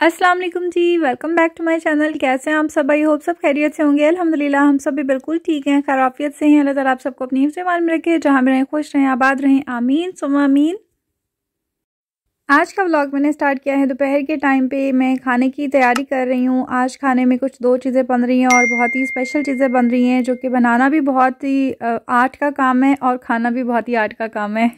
अस्सलाम वालेकुम जी, welcome back to my channel. कैसे हैं आप सब? आई होप सब खैरियत से होंगे। अल्हम्दुलिल्लाह हम सब भी बिल्कुल ठीक हैं, खैरियत से हैं। अल्लाह ताला आप सबको अपनी हिफ्ज़ में रखे, जहाँ भी रहें खुश रहें, आबाद रहें, आमीन सुम्मा आमीन। आज का व्लॉग मैंने स्टार्ट किया है दोपहर के टाइम पे। मैं खाने की तैयारी कर रही हूँ। आज खाने में कुछ दो चीज़ें बन रही हैं और बहुत ही स्पेशल चीज़ें बन रही हैं, जो कि बनाना भी बहुत ही आर्ट का काम है और खाना भी बहुत ही आर्ट का काम है।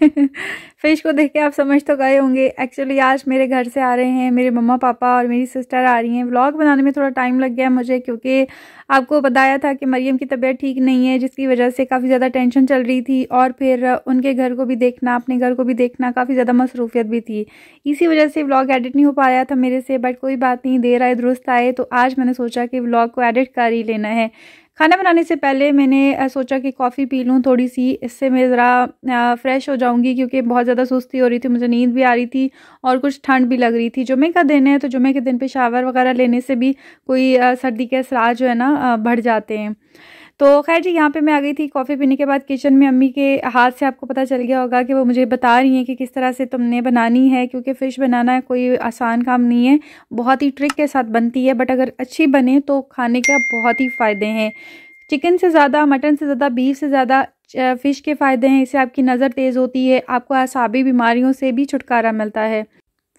फ़िश को देख के आप समझ तो गए होंगे। एक्चुअली आज मेरे घर से आ रहे हैं मेरे मम्मा पापा और मेरी सिस्टर आ रही हैं। व्लॉग बनाने में थोड़ा टाइम लग गया मुझे, क्योंकि आपको बताया था कि मरियम की तबीयत ठीक नहीं है, जिसकी वजह से काफ़ी ज़्यादा टेंशन चल रही थी और फिर उनके घर को भी देखना, अपने घर को भी देखना, काफ़ी ज़्यादा मसरूफियत भी थी। इसी वजह से व्लॉग एडिट नहीं हो पाया था मेरे से, बट कोई बात नहीं, देर आए दुरुस्त आए। तो आज मैंने सोचा कि व्लॉग को एडिट कर ही लेना है। खाना बनाने से पहले मैंने सोचा कि कॉफ़ी पी लूँ थोड़ी सी, इससे मैं ज़रा फ्रेश हो जाऊँगी, क्योंकि बहुत ज़्यादा सुस्ती हो रही थी, मुझे नींद भी आ रही थी और कुछ ठंड भी लग रही थी। जुमे का दिन है, तो जुमे के दिन पे शावर वगैरह लेने से भी कोई सर्दी के असरार जो है ना बढ़ जाते हैं। तो खैर जी, यहाँ पे मैं आ गई थी। कॉफ़ी पीने के बाद किचन में अम्मी के हाथ से आपको पता चल गया होगा कि वो मुझे बता रही हैं कि किस तरह से तुमने बनानी है, क्योंकि फ़िश बनाना कोई आसान काम नहीं है, बहुत ही ट्रिक के साथ बनती है। बट अगर अच्छी बने तो खाने के बहुत ही फ़ायदे हैं। चिकन से ज़्यादा, मटन से ज़्यादा, बीफ से ज़्यादा फ़िश के फ़ायदे हैं। इससे आपकी नज़र तेज़ होती है, आपको आसाबी बीमारियों से भी छुटकारा मिलता है।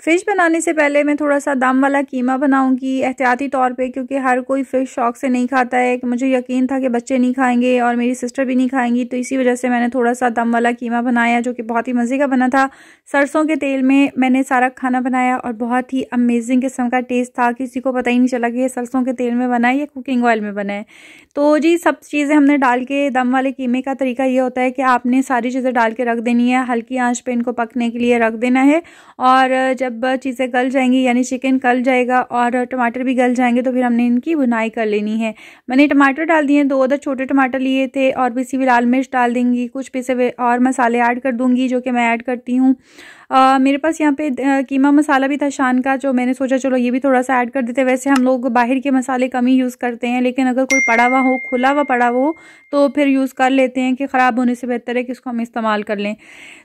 फ़िश बनाने से पहले मैं थोड़ा सा दम वाला कीमा बनाऊंगी एहतियाती तौर पे, क्योंकि हर कोई फ़िश शौक़ से नहीं खाता है। कि मुझे यकीन था कि बच्चे नहीं खाएंगे और मेरी सिस्टर भी नहीं खाएंगी, तो इसी वजह से मैंने थोड़ा सा दम वाला कीमा बनाया, जो कि बहुत ही मज़े का बना था। सरसों के तेल में मैंने सारा खाना बनाया और बहुत ही अमेजिंग किस्म का टेस्ट था। किसी को पता ही नहीं चला कि ये सरसों के तेल में बना है या कुकिंग ऑयल में बना है। तो जी, सब चीज़ें हमने डाल के, दम वाले कीमे का तरीका ये होता है कि आपने सारी चीज़ें डाल के रख देनी है, हल्की आंच पे इनको पकने के लिए रख देना है। और जब चीज़ें गल जाएंगी, यानी चिकन गल जाएगा और टमाटर भी गल जाएंगे, तो फिर हमने इनकी भुनाई कर लेनी है। मैंने टमाटर डाल दिए, 2 अदद छोटे टमाटर लिए थे और पिसी हुई लाल मिर्च डाल देंगी। कुछ पिसे हुए और मसाले ऐड कर दूंगी, जो कि मैं ऐड करती हूँ। मेरे पास यहाँ पे कीमा मसाला भी था शान का, जो मैंने सोचा चलो ये भी थोड़ा सा ऐड कर देते। वैसे हम लोग बाहर के मसाले कम ही यूज़ करते हैं, लेकिन अगर कोई पड़ा हुआ हो, खुला हुआ पड़ा हो, तो फिर यूज़ कर लेते हैं कि ख़राब होने से बेहतर है कि इसको हम इस्तेमाल कर लें।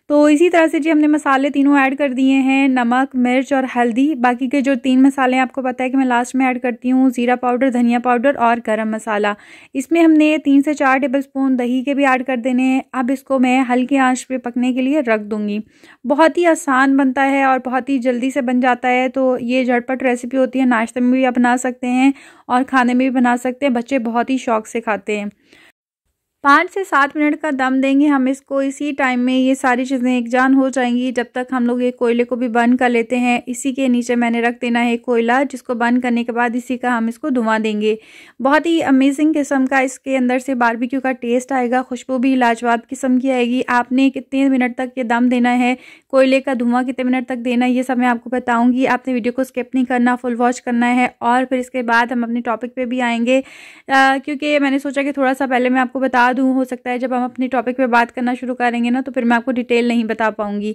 तो इसी तरह से जी, हमने मसाले तीनों ऐड कर दिए हैं, नमक, मिर्च और हल्दी। बाकी के जो 3 मसाले हैं आपको पता है कि मैं लास्ट में ऐड करती हूँ, ज़ीरा पाउडर, धनिया पाउडर और गरम मसाला। इसमें हमने 3 से 4 टेबलस्पून दही के भी ऐड कर देने हैं। अब इसको मैं हल्की आंच पे पकने के लिए रख दूँगी। बहुत ही आसान बनता है और बहुत ही जल्दी से बन जाता है। तो ये झटपट रेसिपी होती है, नाश्ते में भी आप बना सकते हैं और खाने में भी बना सकते हैं। बच्चे बहुत ही शौक से खाते हैं। 5 से 7 मिनट का दम देंगे हम इसको। इसी टाइम में ये सारी चीज़ें एकजान हो जाएंगी, जब तक हम लोग एक कोयले को भी बंद कर लेते हैं। इसी के नीचे मैंने रख देना है कोयला, जिसको बंद करने के बाद इसी का हम इसको धुआं देंगे। बहुत ही अमेजिंग किस्म का इसके अंदर से बारबेक्यू का टेस्ट आएगा, खुशबू भी लाजवाब किस्म की आएगी। आपने कितने मिनट तक ये दम देना है, कोयले का धुआं कितने मिनट तक देना है, ये सब मैं आपको बताऊँगी। आपने वीडियो को स्किप नहीं करना, फुल वॉच करना है। और फिर इसके बाद हम अपने टॉपिक पर भी आएँगे, क्योंकि मैंने सोचा कि थोड़ा सा पहले मैं आपको बता दूं, हो सकता है जब हम अपनी टॉपिक पे बात करना शुरू करेंगे ना, तो फिर मैं आपको डिटेल नहीं बता पाऊंगी।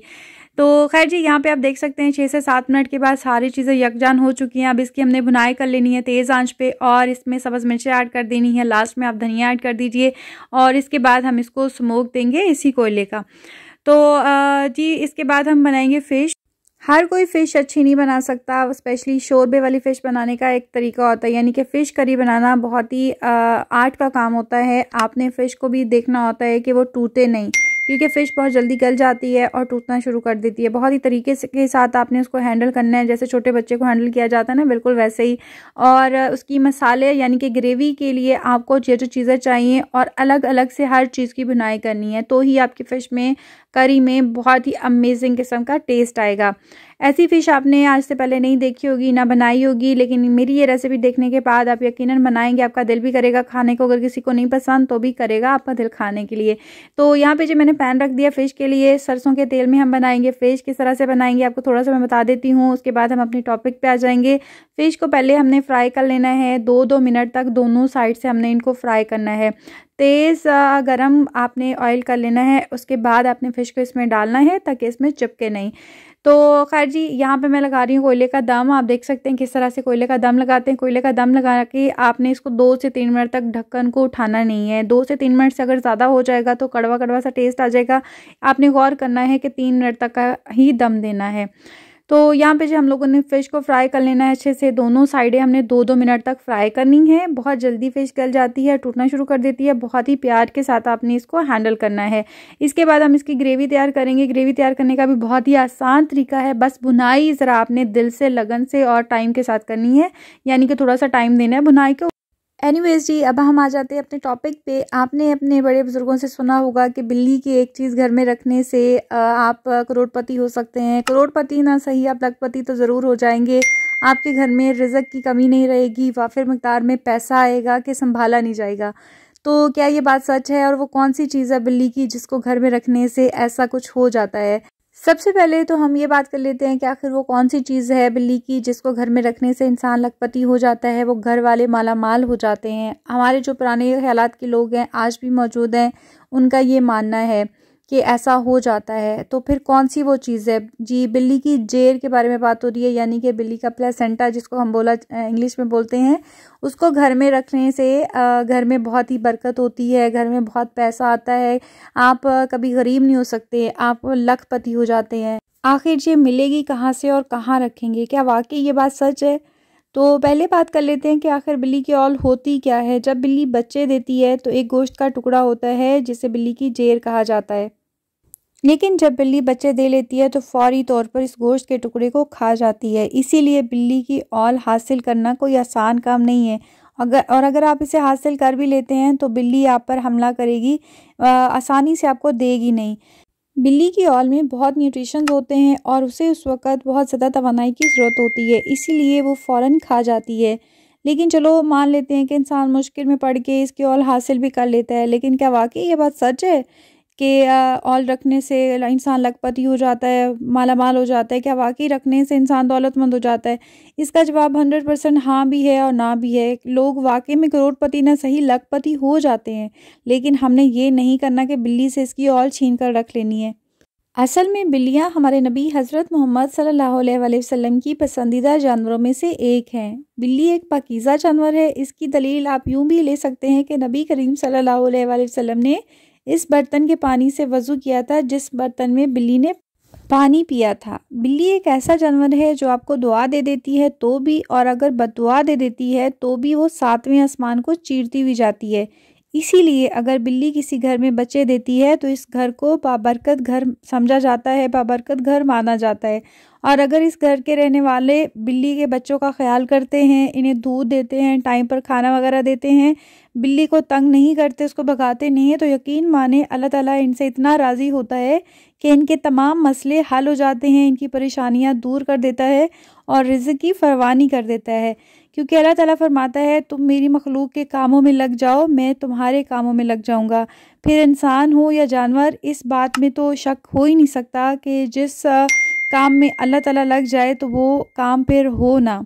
तो खैर जी, यहाँ पे आप देख सकते हैं 6 से 7 मिनट के बाद सारी चीज़ें यकजान हो चुकी हैं। अब इसकी हमने भुनाई कर लेनी है तेज़ आंच पे और इसमें सब्ज़ मिर्चें ऐड कर देनी है। लास्ट में आप धनिया ऐड कर दीजिए और इसके बाद हम इसको स्मोक देंगे इसी कोयले का। तो जी, इसके बाद हम बनाएंगे फ़िश। हर कोई फ़िश अच्छी नहीं बना सकता, स्पेशली शोरबे वाली फ़िश बनाने का एक तरीका होता है, यानी कि फ़िश करी बनाना बहुत ही आर्ट का काम होता है। आपने फ़िश को भी देखना होता है कि वो टूटे नहीं, क्योंकि फ़िश बहुत जल्दी गल जाती है और टूटना शुरू कर देती है। बहुत ही तरीके से के साथ आपने उसको हैंडल करना है, जैसे छोटे बच्चे को हैंडल किया जाता है ना, बिल्कुल वैसे ही। और उसकी मसाले यानी कि ग्रेवी के लिए आपको जो जो चीज़ें चाहिए और अलग अलग से हर चीज़ की बुनाई करनी है, तो ही आपकी फ़िश में, करी में बहुत ही अमेजिंग किस्म का टेस्ट आएगा। ऐसी फ़िश आपने आज से पहले नहीं देखी होगी, ना बनाई होगी, लेकिन मेरी ये रेसिपी देखने के बाद आप यकीनन बनाएंगे, आपका दिल भी करेगा खाने को। अगर किसी को नहीं पसंद तो भी करेगा आपका दिल खाने के लिए। तो यहाँ पे जो मैंने पैन रख दिया फ़िश के लिए, सरसों के तेल में हम बनाएंगे फ़िश। किस तरह से बनाएंगे आपको थोड़ा सा मैं बता देती हूँ, उसके बाद हम अपने टॉपिक पे आ जाएंगे। फ़िश को पहले हमने फ्राई कर लेना है, 2-2 मिनट तक दोनों साइड से हमने इनको फ्राई करना है। तेज़ गरम आपने ऑयल कर लेना है, उसके बाद आपने फ़िश को इसमें डालना है ताकि इसमें चिपके नहीं। तो खैर जी, यहाँ पे मैं लगा रही हूँ कोयले का दम। आप देख सकते हैं किस तरह से कोयले का दम लगाते हैं। कोयले का दम लगा के आपने इसको 2 से 3 मिनट तक ढक्कन को उठाना नहीं है। 2 से 3 मिनट से अगर ज़्यादा हो जाएगा तो कड़वा कड़वा सा टेस्ट आ जाएगा। आपने गौर करना है कि 3 मिनट तक का ही दम देना है। तो यहाँ पे जो हम लोगों ने फ़िश को फ्राई कर लेना है अच्छे से। दोनों साइडें हमने 2-2 मिनट तक फ्राई करनी है। बहुत जल्दी फ़िश गल जाती है, टूटना शुरू कर देती है। बहुत ही प्यार के साथ आपने इसको हैंडल करना है। इसके बाद हम इसकी ग्रेवी तैयार करेंगे। ग्रेवी तैयार करने का भी बहुत ही आसान तरीका है। बस भुनाई ज़रा आपने दिल से, लगन से और टाइम के साथ करनी है, यानी कि थोड़ा सा टाइम देना है भुनाई को। एनीवेज जी, अब हम आ जाते हैं अपने टॉपिक पे। आपने अपने बड़े बुजुर्गों से सुना होगा कि बिल्ली की एक चीज़ घर में रखने से आप करोड़पति हो सकते हैं। करोड़पति ना सही, आप लखपति तो ज़रूर हो जाएंगे। आपके घर में रिज़्क की कमी नहीं रहेगी, वाफिर मिकदार में पैसा आएगा कि संभाला नहीं जाएगा। तो क्या ये बात सच है? और वो कौन सी चीज़ है बिल्ली की जिसको घर में रखने से ऐसा कुछ हो जाता है? सबसे पहले तो हम ये बात कर लेते हैं कि आखिर वो कौन सी चीज़ है बिल्ली की जिसको घर में रखने से इंसान लखपति हो जाता है, वो घर वाले माला माल हो जाते हैं। हमारे जो पुराने ख्यालात के लोग हैं, आज भी मौजूद हैं, उनका ये मानना है कि ऐसा हो जाता है। तो फिर कौन सी वो चीज़ है? जी, बिल्ली की जेर के बारे में बात हो रही है, यानी कि बिल्ली का प्लेसेंटा जिसको हम इंग्लिश में बोलते हैं। उसको घर में रखने से घर में बहुत ही बरकत होती है, घर में बहुत पैसा आता है। आप कभी गरीब नहीं हो सकते, आप लखपति हो जाते हैं। आखिर ये मिलेगी कहाँ से और कहाँ रखेंगे? क्या वाकई ये बात सच है? तो पहले बात कर लेते हैं कि आखिर बिल्ली की औल होती क्या है। जब बिल्ली बच्चे देती है तो एक गोश्त का टुकड़ा होता है जिसे बिल्ली की जेर कहा जाता है। लेकिन जब बिल्ली बच्चे दे लेती है तो फौरी तौर पर इस गोश्त के टुकड़े को खा जाती है। इसीलिए बिल्ली की औल हासिल करना कोई आसान काम नहीं है। अगर आप इसे हासिल कर भी लेते हैं तो बिल्ली आप पर हमला करेगी, आसानी से आपको देगी नहीं। बिल्ली की औल में बहुत न्यूट्रिशंस होते हैं और उसे उस वक़्त बहुत ज़्यादा तवानाई की ज़रूरत होती है, इसीलिए वो फ़ौरन खा जाती है। लेकिन चलो मान लेते हैं कि इंसान मुश्किल में पड़ के इसकी औल हासिल भी कर लेता है, लेकिन क्या वाक़ई ये बात सच है कि औल रखने से इंसान लखपति हो जाता है, मालामाल हो जाता है? क्या वाक़ई रखने से इंसान दौलतमंद हो जाता है? इसका जवाब 100% हाँ भी है और ना भी है। लोग वाक़ई में करोड़पति ना सही लखपति हो जाते हैं, लेकिन हमने ये नहीं करना कि बिल्ली से इसकी औल छीन कर रख लेनी है। असल में बिल्लियाँ हमारे नबी हज़रत मोहम्मद सल्लल्लाहु अलैहि वसल्लम की पसंदीदा जानवरों में से एक हैं। बिल्ली एक पाकीज़ा जानवर है। इसकी दलील आप यूँ भी ले सकते हैं कि नबी करीम सल्लल्लाहु अलैहि वसल्लम ने इस बर्तन के पानी से वज़ू किया था जिस बर्तन में बिल्ली ने पानी पिया था। बिल्ली एक ऐसा जानवर है जो आपको दुआ दे देती है तो भी, और अगर बददुआ दे देती है तो भी वो 7वें आसमान को चीरती हुई जाती है। इसीलिए अगर बिल्ली किसी घर में बच्चे देती है तो इस घर को बाबरकत घर समझा जाता है, बाबरकत घर माना जाता है। और अगर इस घर के रहने वाले बिल्ली के बच्चों का ख्याल करते हैं, इन्हें दूध देते हैं, टाइम पर खाना वगैरह देते हैं, बिल्ली को तंग नहीं करते, उसको भगाते नहीं है, तो यकीन माने अल्लाह ताला इनसे इतना राज़ी होता है कि इनके तमाम मसले हल हो जाते हैं, इनकी परेशानियां दूर कर देता है और रिज़्क़ की फरवानी कर देता है। क्योंकि अल्लाह ताला फरमाता है, तुम मेरी मखलूक के कामों में लग जाओ, मैं तुम्हारे कामों में लग जाऊंगा। फिर इंसान हो या जानवर, इस बात में तो शक हो ही नहीं सकता कि जिस काम में अल्लाह ताला लग जाए तो वो काम फिर हो ना।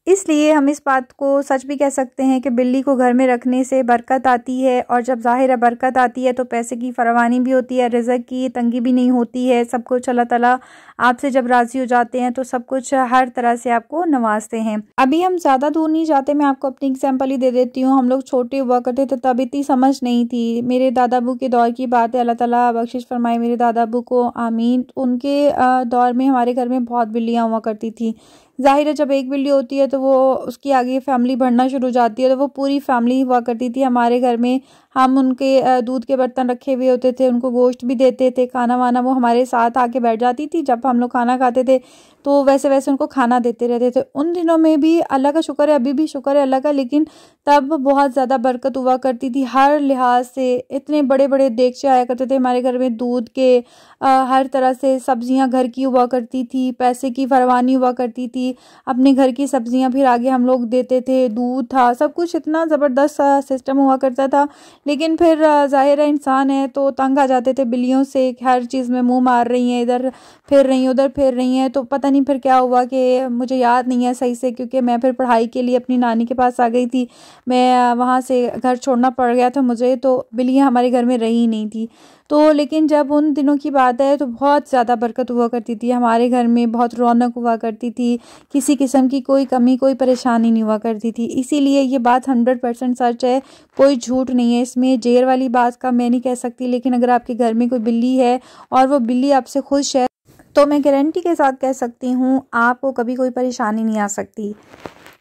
इसलिए हम इस बात को सच भी कह सकते हैं कि बिल्ली को घर में रखने से बरकत आती है, और जब ज़ाहिर है बरकत आती है तो पैसे की फरावानी भी होती है, रिज़्क़ की तंगी भी नहीं होती है। सब कुछ अल्लाह ताला आपसे जब राज़ी हो जाते हैं तो सब कुछ हर तरह से आपको नवाजते हैं। अभी हम ज़्यादा दूर नहीं जाते, मैं आपको अपनी एग्जाम्पल ही दे देती हूँ। हम लोग छोटे हुआ करते थे तब इतनी समझ नहीं थी। मेरे दादा अबू के दौर की बात है, अल्लाह ताला बख्शिश फरमाए मेरे दादा अबू को, आमीन। उनके दौर में हमारे घर में बहुत बिल्लियाँ हुआ करती थी। ज़ाहिर है जब एक बिल्ली होती है तो वो उसकी आगे फैमिली बढ़ना शुरू हो जाती है, तो वो पूरी फैमिली हुआ करती थी हमारे घर में। हम उनके दूध के बर्तन रखे हुए होते थे, उनको गोश्त भी देते थे, खाना वाना वो हमारे साथ आके बैठ जाती थी। जब हम लोग खाना खाते थे तो वैसे वैसे उनको खाना देते रहते थे। उन दिनों में भी अल्लाह का शुक्र है, अभी भी शुक्र है अल्लाह का, लेकिन तब बहुत ज़्यादा बरकत हुआ करती थी हर लिहाज से। इतने बड़े बड़े देगचे आया करते थे हमारे घर में दूध के, हर तरह से सब्जियां घर की हुआ करती थी, पैसे की फरवानी हुआ करती थी, अपने घर की सब्जियां फिर आगे हम लोग देते थे, दूध था, सब कुछ इतना ज़बरदस्त सिस्टम हुआ करता था। लेकिन फिर ज़ाहिर है इंसान है तो तंग आ जाते थे बिल्लियों से, हर चीज़ में मुंह मार रही हैं, इधर फिर रही हैं उधर फिर रही हैं। तो पता नहीं फिर क्या हुआ कि मुझे याद नहीं है सही से, क्योंकि मैं फिर पढ़ाई के लिए अपनी नानी के पास आ गई थी, मैं वहाँ से घर छोड़ना पड़ गया था मुझे, तो बिल्लियाँ हमारे घर में रही नहीं थी। तो लेकिन जब उन दिनों की बात है तो बहुत ज़्यादा बरकत हुआ करती थी हमारे घर में, बहुत रौनक हुआ करती थी, किसी किस्म की कोई कमी कोई परेशानी नहीं हुआ करती थी। इसीलिए ये बात 100% सच है, कोई झूठ नहीं है इसमें। जेर वाली बात का मैं नहीं कह सकती, लेकिन अगर आपके घर में कोई बिल्ली है और वो बिल्ली आपसे खुश है तो मैं गारंटी के साथ कह सकती हूँ आपको कभी कोई परेशानी नहीं आ सकती।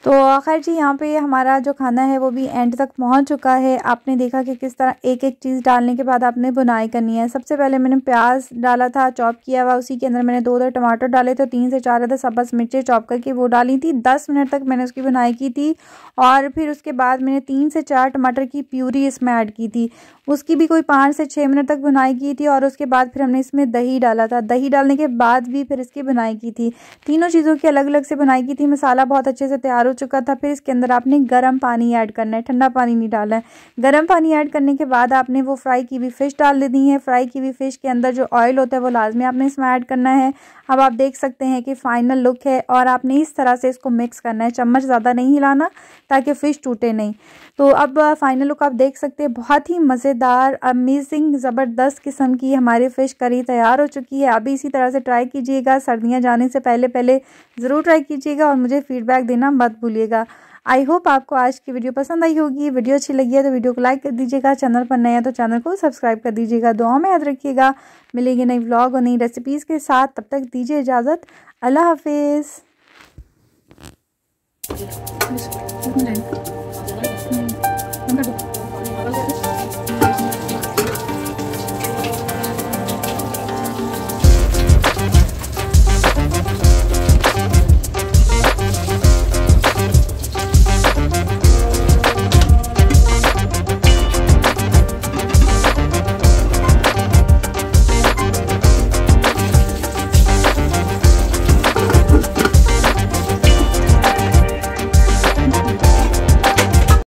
तो खैर जी, यहाँ पे हमारा जो खाना है वो भी एंड तक पहुँच चुका है। आपने देखा कि किस तरह एक एक चीज़ डालने के बाद आपने बुनाई करनी है। सबसे पहले मैंने प्याज डाला था चॉप किया हुआ, उसी के अंदर मैंने 2 टमाटर डाले थे, 3 से 4 अदर सब्ज़ मिर्चें चॉप करके वो डाली थी। 10 मिनट तक मैंने उसकी बुनाई की थी और फिर उसके बाद मैंने 3 से 4 टमाटर की प्यूरी इसमें ऐड की थी, उसकी भी कोई 5 से 6 मिनट तक बुनाई की थी। और उसके बाद फिर हमने इसमें दही डाला था, दही डालने के बाद भी फिर इसकी बुनाई की थी। तीनों चीज़ों की अलग अलग से बुनाई की थी। मसाला बहुत अच्छे से तैयार हो चुका था। फिर इसके अंदर आपने गर्म पानी ऐड करना है, ठंडा पानी नहीं डालना है। गर्म पानी ऐड करने के बाद आपने वो फ्राई की हुई फ़िश डाल देनी है। फ्राई की हुई फ़िश के अंदर जो ऑयल होता है वो लाजमी आपने इसमें ऐड करना है। अब आप देख सकते हैं कि फाइनल लुक है और आपने इस तरह से इसको मिक्स करना है, चम्मच ज़्यादा नहीं हिलाना ताकि फ़िश टूटे नहीं। तो अब फाइनल लुक आप देख सकते हैं, बहुत ही मज़ेदार अमेजिंग ज़बरदस्त किस्म की हमारी फ़िश करी तैयार हो चुकी है। अभी इसी तरह से ट्राई कीजिएगा, सर्दियाँ जाने से पहले पहले ज़रूर ट्राई कीजिएगा और मुझे फ़ीडबैक देना मत भूलिएगा। आई होप आपको आज की वीडियो पसंद आई होगी। वीडियो अच्छी लगी है तो वीडियो को लाइक कर दीजिएगा, चैनल पर नए हैं तो चैनल को सब्सक्राइब कर दीजिएगा। दुआ में याद रखिएगा। मिलेंगे नई व्लॉग और नई रेसिपीज़ के साथ, तब तक दीजिए इजाज़त। अल्लाह हाफिज़।